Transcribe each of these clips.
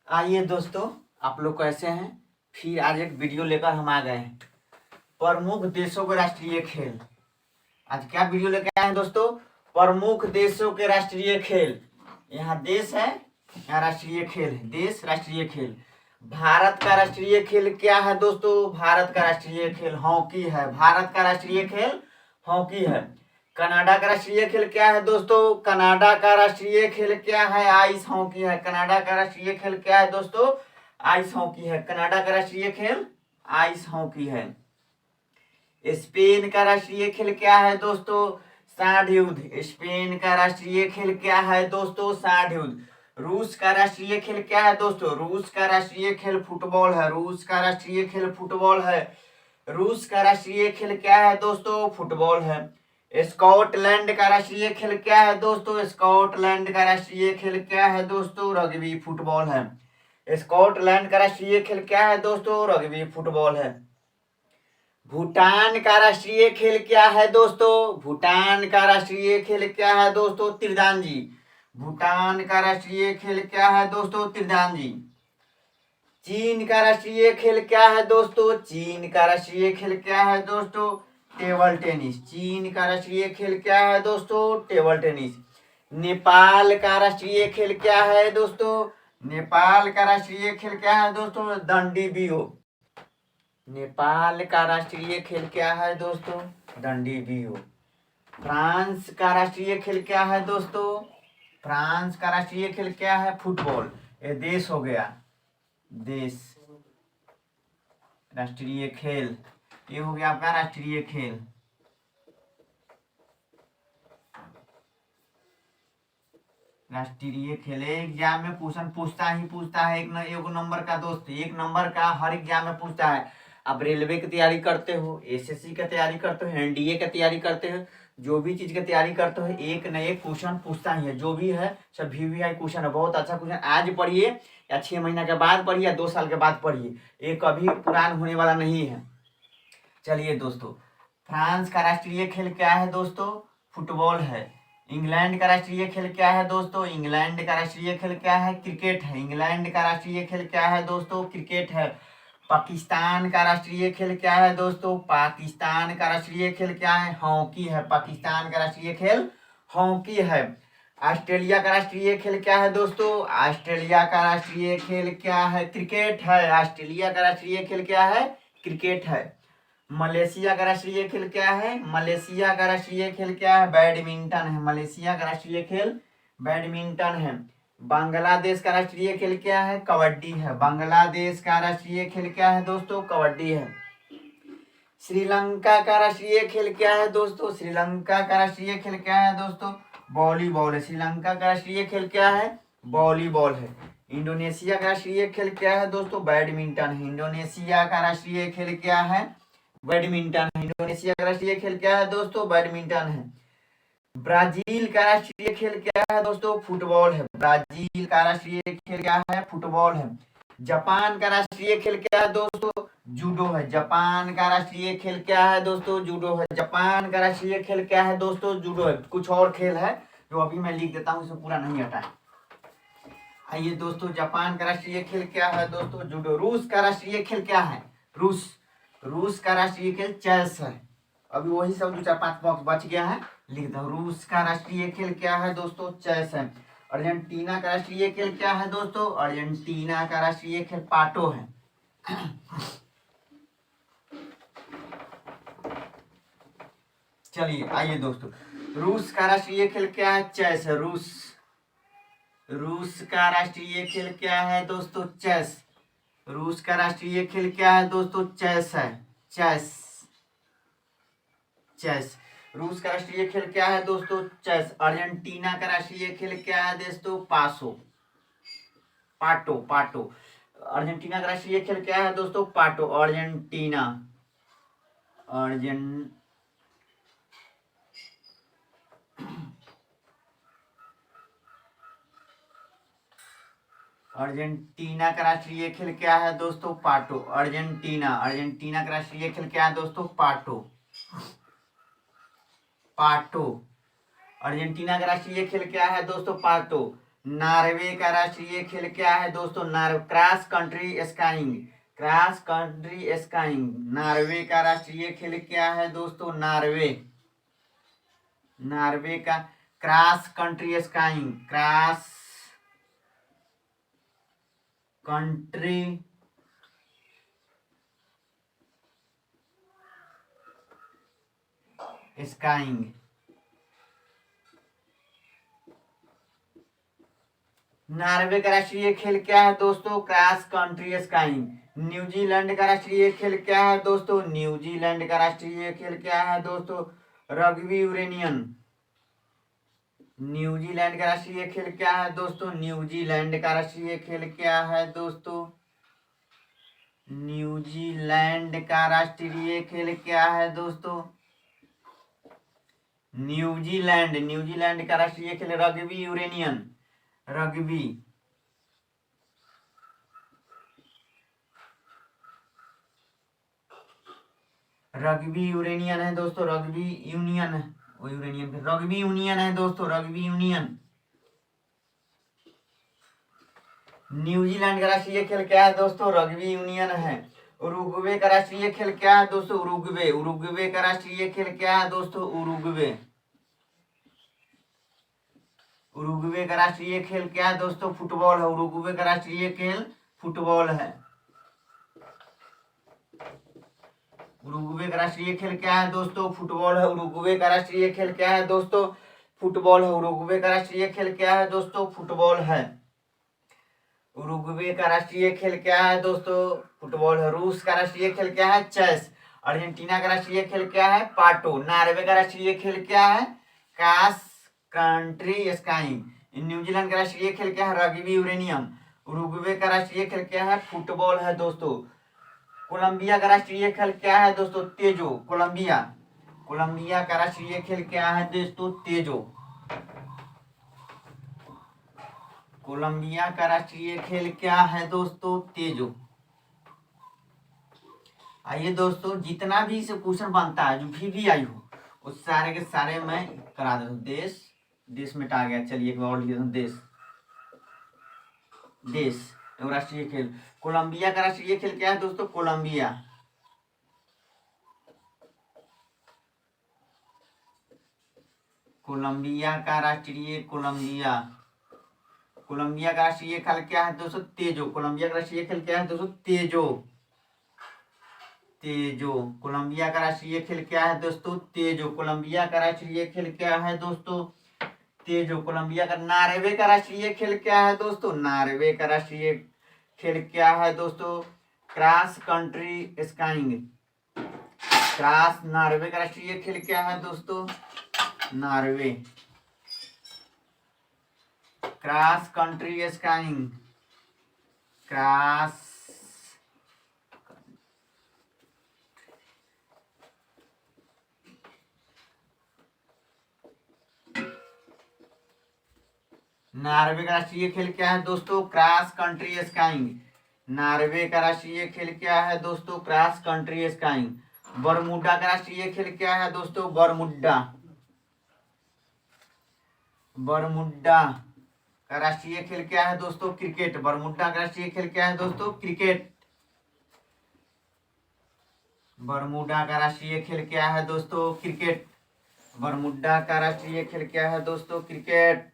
आइए दोस्तों, आप लोग कैसे हैं। फिर आज एक वीडियो लेकर हम आ गए हैं। प्रमुख देशों के राष्ट्रीय खेल। आज क्या वीडियो लेकर आए हैं दोस्तों? प्रमुख देशों के राष्ट्रीय खेल। यहाँ देश है, यहाँ राष्ट्रीय खेल है। देश, राष्ट्रीय खेल। भारत का राष्ट्रीय खेल क्या है दोस्तों? भारत का राष्ट्रीय खेल हॉकी है। भारत का राष्ट्रीय खेल हॉकी है। कनाडा का राष्ट्रीय खेल क्या है दोस्तों? कनाडा का राष्ट्रीय खेल क्या है? आइस हॉकी है। कनाडा का राष्ट्रीय खेल क्या है दोस्तों? आइस हॉकी है। कनाडा का राष्ट्रीय खेल आइस हॉकी है। स्पेन का राष्ट्रीय खेल क्या है दोस्तों? सांड युद्ध। स्पेन का राष्ट्रीय खेल क्या है दोस्तों? सांड युद्ध। रूस का राष्ट्रीय खेल क्या है दोस्तों? रूस का राष्ट्रीय खेल फुटबॉल है। रूस का राष्ट्रीय खेल फुटबॉल है। रूस का राष्ट्रीय खेल क्या है दोस्तों? फुटबॉल है। स्कॉटलैंड का राष्ट्रीय खेल क्या है दोस्तों? स्कॉटलैंड का राष्ट्रीय खेल क्या है दोस्तों? रग्बी फुटबॉल है। स्कॉटलैंड का राष्ट्रीय खेल क्या है दोस्तों? रग्बी फुटबॉल है। भूटान का राष्ट्रीय खेल क्या है दोस्तों? भूटान का राष्ट्रीय खेल क्या है दोस्तों? तीरंदाजी। भूटान का राष्ट्रीय खेल क्या है दोस्तों? तीरंदाजी। चीन का राष्ट्रीय खेल क्या है दोस्तों? चीन का राष्ट्रीय खेल क्या है दोस्तों? Table tennis. चीन का राष्ट्रीय खेल क्या है दोस्तों? Table tennis. नेपाल का राष्ट्रीय खेल क्या है दोस्तों? नेपाल का राष्ट्रीय खेल क्या है दोस्तों? दंडी बियो। नेपाल का राष्ट्रीय खेल क्या है दोस्तों? दंडी बियो। फ्रांस का राष्ट्रीय खेल क्या है दोस्तों? फ्रांस का राष्ट्रीय खेल क्या है? फुटबॉल। ये देश हो गया। देश, राष्ट्रीय खेल। ये हो गया आपका राष्ट्रीय खेल। राष्ट्रीय खेल एग्जाम में क्वेश्चन पूछता है एक नंबर का दोस्त, एक नंबर का हर एग्जाम में पूछता है। आप रेलवे की तैयारी करते हो, एसएससी की तैयारी करते हो, एनडीए की तैयारी करते हो, जो भी चीज की तैयारी करते हो, एक न एक क्वेश्चन पूछता ही है। जो भी है सब वीवीआई क्वेश्चन है। बहुत अच्छा क्वेश्चन। आज पढ़िए या 6 महीना के बाद पढ़िए या 2 साल के बाद पढ़िए, ये कभी पुरान होने वाला नहीं है। चलिए दोस्तों, फ्रांस का राष्ट्रीय खेल क्या है दोस्तों? फुटबॉल है। इंग्लैंड का राष्ट्रीय खेल क्या है दोस्तों? इंग्लैंड का राष्ट्रीय खेल क्या है? क्रिकेट है। इंग्लैंड का राष्ट्रीय खेल क्या है दोस्तों? क्रिकेट है। पाकिस्तान का राष्ट्रीय खेल क्या है दोस्तों? पाकिस्तान का राष्ट्रीय खेल क्या है? हॉकी है। पाकिस्तान का राष्ट्रीय खेल हॉकी है। ऑस्ट्रेलिया का राष्ट्रीय खेल क्या है दोस्तों? ऑस्ट्रेलिया का राष्ट्रीय खेल क्या है? क्रिकेट है। ऑस्ट्रेलिया का राष्ट्रीय खेल क्या है? क्रिकेट है। मलेशिया का राष्ट्रीय खेल क्या है? मलेशिया का राष्ट्रीय खेल क्या है? बैडमिंटन है। मलेशिया का राष्ट्रीय खेल बैडमिंटन है। बांग्लादेश का राष्ट्रीय खेल क्या है? कबड्डी है। बांग्लादेश का राष्ट्रीय खेल क्या है दोस्तों? कबड्डी है। श्रीलंका का राष्ट्रीय खेल क्या है दोस्तों? श्रीलंका का राष्ट्रीय खेल क्या है दोस्तों? वॉलीबॉल है। श्रीलंका का राष्ट्रीय खेल क्या है? वॉलीबॉल है। इंडोनेशिया का राष्ट्रीय खेल क्या है दोस्तों? बैडमिंटन है। इंडोनेशिया का राष्ट्रीय खेल क्या है? बैडमिंटन है। इंडोनेशिया का राष्ट्रीय खेल क्या है दोस्तों? बैडमिंटन है। ब्राजील का राष्ट्रीय खेल क्या है दोस्तों? फुटबॉल है। ब्राजील का राष्ट्रीय खेल क्या है? फुटबॉल है। जापान का राष्ट्रीय खेल क्या है दोस्तों? जूडो है। जापान का राष्ट्रीय खेल क्या है दोस्तों? जूडो है। जापान का राष्ट्रीय खेल क्या है दोस्तों? जूडो है। कुछ और खेल है जो अभी मैं लिख देता हूँ, इसे पूरा नहीं हटा है। आइए दोस्तों, जापान का राष्ट्रीय खेल क्या है दोस्तों? जूडो। रूस का राष्ट्रीय खेल क्या है? रूस का राष्ट्रीय खेल चेस है। अभी वही सब 2 4 5 बॉक्स बच गया है, लिख दो। रूस का राष्ट्रीय खेल क्या है दोस्तों? चेस है। अर्जेंटीना का राष्ट्रीय खेल क्या है दोस्तों? अर्जेंटीना का राष्ट्रीय खेल पाटो है। चलिए आइए दोस्तों, रूस का राष्ट्रीय खेल क्या है? चेस है। रूस का राष्ट्रीय खेल क्या है दोस्तों? चेस। रूस का राष्ट्रीय खेल क्या है दोस्तों? चेस है। चेस। चेस। रूस का राष्ट्रीय खेल क्या है दोस्तों? चेस। अर्जेंटीना का राष्ट्रीय खेल क्या है दोस्तों? पाटो। अर्जेंटीना का राष्ट्रीय खेल क्या है दोस्तों? पाटो। अर्जेंटीना का राष्ट्रीय खेल क्या है दोस्तों? पाटो। अर्जेंटीना का राष्ट्रीय खेल क्या है दोस्तों? पाटो। अर्जेंटीना का राष्ट्रीय खेल क्या है दोस्तों? पाटो। नॉर्वे का राष्ट्रीय खेल क्या है दोस्तों? Cross country skiing. Cross country skiing. Norway का राष्ट्रीय खेल क्या है दोस्तों? नॉर्वे। नॉर्वे का cross country skiing. Cross country skiing. Norway का राष्ट्रीय खेल क्या है दोस्तों? Cross country skiing. न्यूजीलैंड का राष्ट्रीय खेल क्या है दोस्तों? न्यूजीलैंड का राष्ट्रीय खेल क्या है दोस्तों? Rugby Uranian. न्यूजीलैंड का राष्ट्रीय खेल क्या है दोस्तों? न्यूजीलैंड का राष्ट्रीय खेल क्या है दोस्तों? न्यूजीलैंड का राष्ट्रीय खेल क्या है दोस्तों? न्यूजीलैंड का राष्ट्रीय खेल rugby Uranian. Rugby. Rugby Uranian है दोस्तों। रग्बी यूनियन है वो यूरेनियन फिर रग्बी यूनियन है दोस्तों। Rugby union. न्यूजीलैंड का राष्ट्रीय खेल क्या है दोस्तों? रग्बी यूनियन है। उरुग्वे का राष्ट्रीय खेल क्या है दोस्तों? उरुग्वे। उरुग्वे का राष्ट्रीय खेल क्या है दोस्तों? उरुग्वे। उरुग्वे का राष्ट्रीय खेल क्या है दोस्तों? फुटबॉल है। उरुग्वे का राष्ट्रीय खेल फुटबॉल है। उरुग्वे का राष्ट्रीय खेल क्या है दोस्तों? फुटबॉल है। उरुग्वे का राष्ट्रीय खेल क्या है दोस्तों? फुटबॉल है। उरुग्वे का राष्ट्रीय खेल क्या है दोस्तों? फुटबॉल है। उरुग्वे का राष्ट्रीय खेल क्या है दोस्तों? फुटबॉल है। रूस का राष्ट्रीय खेल क्या है? चेस। अर्जेंटीना का राष्ट्रीय खेल क्या है? पाटो। नॉर्वे का राष्ट्रीय खेल क्या है? Cross country skiing. न्यूजीलैंड का राष्ट्रीय खेल क्या है? Rugby uranium. उरुग्वे का राष्ट्रीय खेल क्या है? फुटबॉल है दोस्तों। कोलंबिया का राष्ट्रीय खेल क्या है दोस्तों? तेजो। कोलंबिया। कोलंबिया का राष्ट्रीय खेल क्या है दोस्तों? तेजो। कोलंबिया का राष्ट्रीय खेल क्या है दोस्तों? तेजो। आइए दोस्तों, जितना भी इसे क्वेश्चन बनता है जो भी आई हो उस सारे के सारे मैं करा देता हूँ। देश। देश मिटा गया। चलिए एक बार और लिख देता हूँ। देश। देश। राष्ट्रीय खेल। कोलंबिया का राष्ट्रीय खेल क्या है दोस्तों? कोलंबिया। कोलंबिया का राष्ट्रीय कोलंबिया। कोलंबिया का राष्ट्रीय खेल क्या है दोस्तों? तेजो। कोलंबिया का राष्ट्रीय खेल क्या है दोस्तों? तेजो। तेजो। कोलंबिया का राष्ट्रीय खेल क्या है दोस्तों? तेजो। कोलंबिया का राष्ट्रीय खेल क्या है दोस्तों? तेजो। कोलंबिया का। नॉर्वे का राष्ट्रीय खेल क्या है दोस्तों? नॉर्वे का राष्ट्रीय खेल क्या है दोस्तों? Cross country skiing. Cross. Norway का राष्ट्रीय खेल क्या है दोस्तों? Norway. Cross country skiing. Cross Norway का राष्ट्रीय खेल क्या है दोस्तों? Cross country skiing. नॉर्वे का राष्ट्रीय खेल क्या है दोस्तों? Cross country skiing. बरमूडा का राष्ट्रीय खेल क्या है दोस्तों? बरमुडा। बरमुडा का राष्ट्रीय खेल क्या है दोस्तों? क्रिकेट। बरमुडा का राष्ट्रीय खेल क्या है दोस्तों? क्रिकेट। बरमुडा का राष्ट्रीय खेल क्या है दोस्तों? क्रिकेट। बरमुडा का राष्ट्रीय खेल क्या है दोस्तों? क्रिकेट।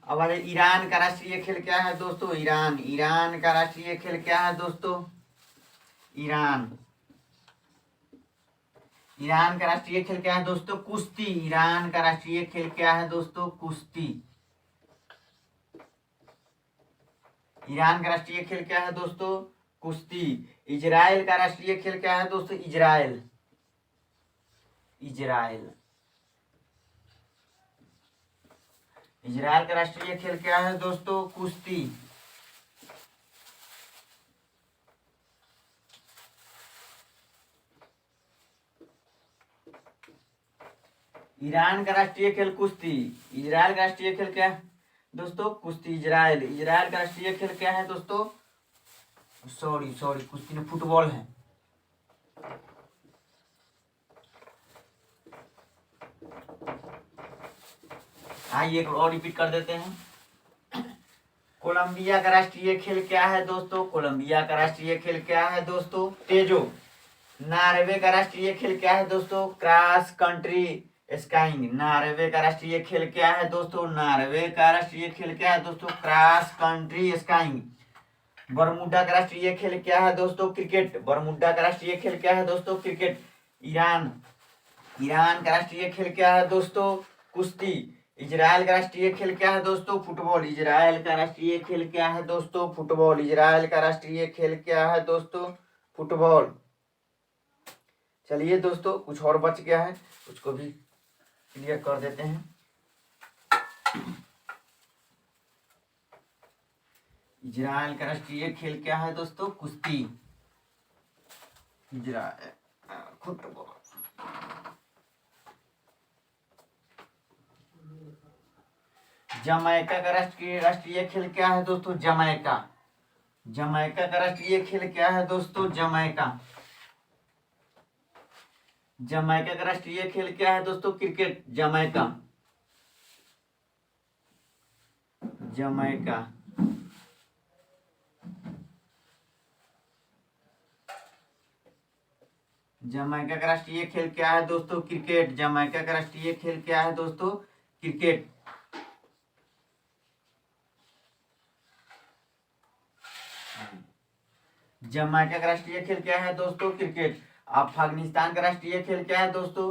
अब आगे ईरान का राष्ट्रीय खेल क्या है दोस्तों? ईरान। ईरान का राष्ट्रीय खेल क्या है दोस्तों? ईरान। ईरान का राष्ट्रीय खेल क्या है दोस्तों? कुश्ती। ईरान का राष्ट्रीय खेल क्या है दोस्तों? कुश्ती। ईरान का राष्ट्रीय खेल क्या है दोस्तों? कुश्ती। इजराइल का राष्ट्रीय खेल क्या है दोस्तों? इजराइल। इजराइल। इजराइल का राष्ट्रीय खेल क्या है दोस्तों? कुश्ती। ईरान का राष्ट्रीय खेल कुश्ती। इजराइल का राष्ट्रीय खेल क्या है दोस्तों? कुश्ती। इजराइल। इजराइल का राष्ट्रीय खेल क्या है दोस्तों? सॉरी सॉरी, कुश्ती में फुटबॉल है। आइए एक और रिपीट कर देते हैं। कोलंबिया का राष्ट्रीय खेल क्या है दोस्तों? कोलंबिया का राष्ट्रीय खेल क्या है दोस्तों? तेजो। नॉर्वे का राष्ट्रीय खेल क्या है दोस्तों? Cross country skiing. नॉर्वे का राष्ट्रीय खेल क्या है दोस्तों? नॉर्वे का राष्ट्रीय खेल क्या है दोस्तों? Cross country skiing. बरमूडा का राष्ट्रीय खेल क्या है दोस्तों? क्रिकेट। बरमूडा का राष्ट्रीय खेल क्या है दोस्तों? क्रिकेट। ईरान। ईरान का राष्ट्रीय खेल क्या है दोस्तों? कुश्ती। इजराइल का राष्ट्रीय खेल क्या है दोस्तों? फुटबॉल। इजराइल का राष्ट्रीय खेल क्या है दोस्तों? फुटबॉल। इजराइल का राष्ट्रीय खेल क्या है दोस्तों? फुटबॉल। चलिए दोस्तों, कुछ और बच गया है, उसको भी क्लियर कर देते हैं। इजराइल का राष्ट्रीय खेल क्या है दोस्तों? कुश्ती। Israel football. जमैका का राष्ट्रीय खेल क्या है दोस्तों? जमैका। जमैका का राष्ट्रीय खेल क्या है दोस्तों? जमैका। जमैका का राष्ट्रीय खेल क्या है दोस्तों? क्रिकेट। जमैका। जमैका। जमैका का राष्ट्रीय खेल क्या है दोस्तों? क्रिकेट। जमैका का राष्ट्रीय खेल क्या है दोस्तों? क्रिकेट। जमैका का राष्ट्रीय खेल क्या है दोस्तों? क्रिकेट। अफगानिस्तान का राष्ट्रीय खेल क्या है दोस्तों?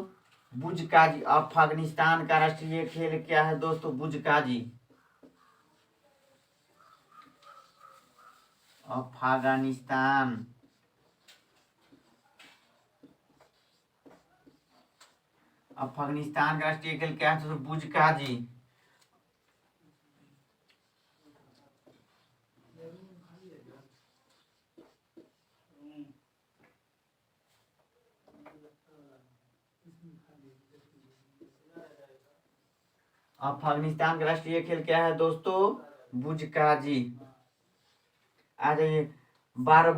बुजकाजी। अफगानिस्तान का राष्ट्रीय खेल क्या है दोस्तों? बुजकाजी। अफगानिस्तान। अफगानिस्तान का राष्ट्रीय खेल क्या है दोस्तों? बुजकाजी। अफगानिस्तान का राष्ट्रीय खेल क्या है दोस्तों? बुजकाजी। आ जाइए। बार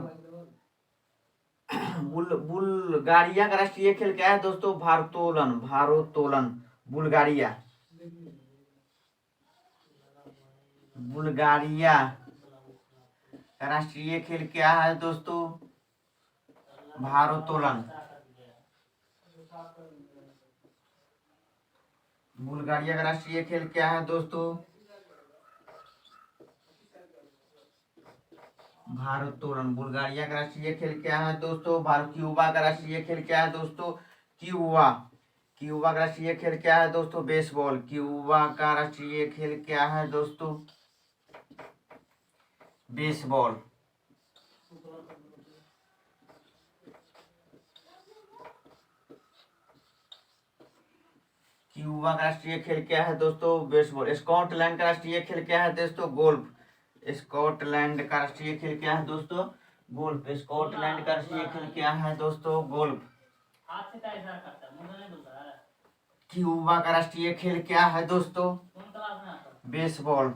बुल्गारिया का राष्ट्रीय खेल क्या है दोस्तों? भारोत्तोलन। भारोत्तोलन। बुल्गारिया। बुल्गारिया का राष्ट्रीय खेल क्या है दोस्तों? भारोत्तोलन। बुल्गारिया का राष्ट्रीय खेल क्या है दोस्तों? भारोत्तोलन। बुल्गारिया का राष्ट्रीय खेल क्या है दोस्तों? क्यूबा का राष्ट्रीय खेल क्या है दोस्तों? क्यूबा। क्यूबा का राष्ट्रीय खेल क्या है दोस्तों? बेसबॉल। क्यूबा का राष्ट्रीय खेल क्या है दोस्तों? बेसबॉल। क्यूबा का राष्ट्रीय खेल क्या है दोस्तों? बेसबॉल। स्कॉटलैंड का राष्ट्रीय खेल क्या है दोस्तों? गोल्फ। स्कॉटलैंड का राष्ट्रीय खेल क्या है दोस्तों? गोल्फ। स्कॉटलैंड का राष्ट्रीय खेल क्या है दोस्तों? गोल्फ। क्यूबा का राष्ट्रीय खेल क्या है दोस्तों? बेसबॉल।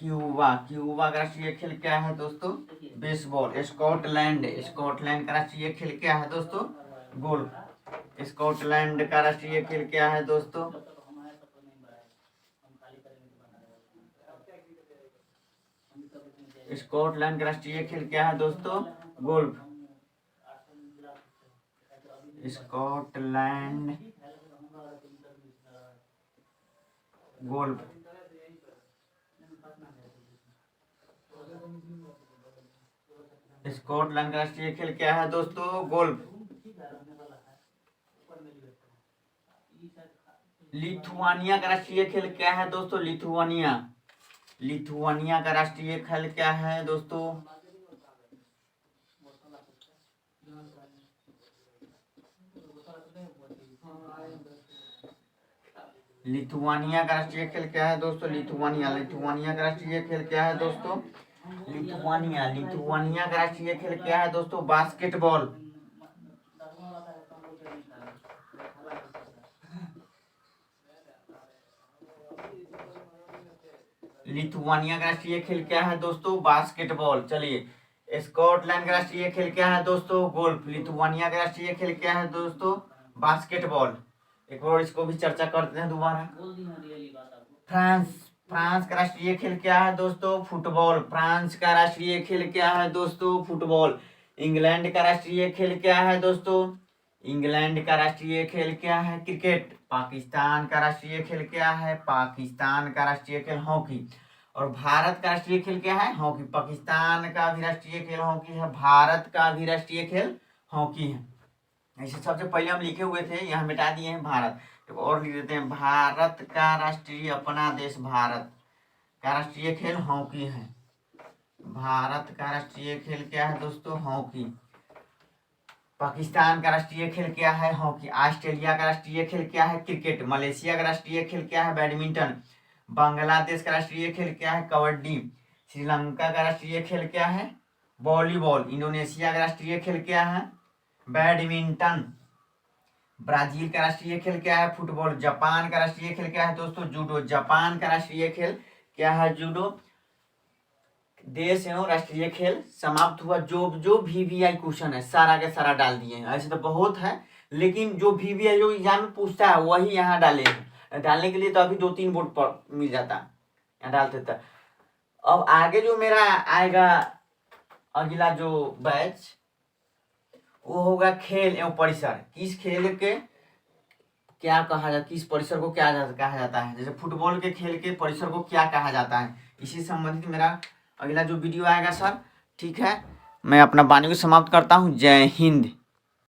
क्यूबा। क्यूबा का राष्ट्रीय खेल क्या है दोस्तों? बेसबॉल। स्कॉटलैंड। स्कॉटलैंड का राष्ट्रीय खेल क्या है दोस्तों? गोल्फ। स्कॉटलैंड का राष्ट्रीय खेल क्या है दोस्तों? स्कॉटलैंड का राष्ट्रीय खेल क्या है दोस्तों? गोल्फ। Scotland golf. स्कॉटलैंड का राष्ट्रीय खेल क्या है दोस्तों? गोल्फ। लिथुआनिया का राष्ट्रीय खेल क्या है दोस्तों? लिथुआनिया। लिथुआनिया का राष्ट्रीय खेल क्या है दोस्तों? लिथुआनिया का राष्ट्रीय खेल क्या है दोस्तों? लिथुआनिया। लिथुआनिया का राष्ट्रीय खेल क्या है दोस्तों? लिथुआनिया। लिथुआनिया का राष्ट्रीय खेल क्या है दोस्तों? बास्केटबॉल। लिथुआनिया का राष्ट्रीय खेल क्या है दोस्तों? बास्केटबॉल। चलिए, स्कॉटलैंड का राष्ट्रीय खेल क्या है दोस्तों? गोल्फ। लिथुआनिया का राष्ट्रीय खेल क्या है दोस्तों? बास्केटबॉल। एक और इसको भी चर्चा करते हैं दोबारा। फ्रांस। फ्रांस का राष्ट्रीय खेल क्या है दोस्तों? फुटबॉल। फ्रांस का राष्ट्रीय खेल क्या है दोस्तों? फुटबॉल। इंग्लैंड का राष्ट्रीय खेल क्या है दोस्तों? इंग्लैंड का राष्ट्रीय खेल क्या है? क्रिकेट। पाकिस्तान का राष्ट्रीय खेल क्या है? पाकिस्तान का राष्ट्रीय खेल हॉकी। और भारत का राष्ट्रीय खेल क्या है? हॉकी। पाकिस्तान का भी राष्ट्रीय खेल हॉकी है, भारत का भी राष्ट्रीय खेल हॉकी है। ऐसे सबसे पहले हम लिखे हुए थे, यहाँ मिटा दिए हैं भारत। तो और लिख देते हैं, भारत का राष्ट्रीय, अपना देश भारत का राष्ट्रीय खेल हॉकी है। भारत का राष्ट्रीय खेल क्या है दोस्तों? हॉकी। पाकिस्तान का राष्ट्रीय खेल क्या है? हॉकी। ऑस्ट्रेलिया का राष्ट्रीय खेल क्या है? क्रिकेट। मलेशिया का राष्ट्रीय खेल क्या है? बैडमिंटन। बांग्लादेश का राष्ट्रीय खेल क्या है? कबड्डी। श्रीलंका का राष्ट्रीय खेल क्या है? वॉलीबॉल। इंडोनेशिया का राष्ट्रीय खेल क्या है? बैडमिंटन। ब्राजील का राष्ट्रीय खेल क्या है? फुटबॉल। जापान का राष्ट्रीय खेल क्या है दोस्तों? जूडो। जापान का राष्ट्रीय खेल क्या है? जूडो। देश एवं राष्ट्रीय खेल समाप्त हुआ। जो जो VVI क्वेश्चन है सारा के सारा डाल दिए हैं। ऐसे तो बहुत है, लेकिन जो VVI जो एग्जाम में पूछता है वही यहाँ डाले हैं। डालने के लिए तो अभी 2-3 बोर्ड पर मिल जाता, यहाँ डाल देता। अब आगे जो मेरा आएगा अगला जो बैच, वो होगा खेल एवं परिसर। किस खेल के क्या कहा जाता, किस परिसर को क्या कहा जाता है? जैसे फुटबॉल के खेल के परिसर को क्या कहा जाता है, इसी संबंधित मेरा अगला जो वीडियो आएगा सर। ठीक है, मैं अपना वाणी को समाप्त करता हूँ। जय हिंद।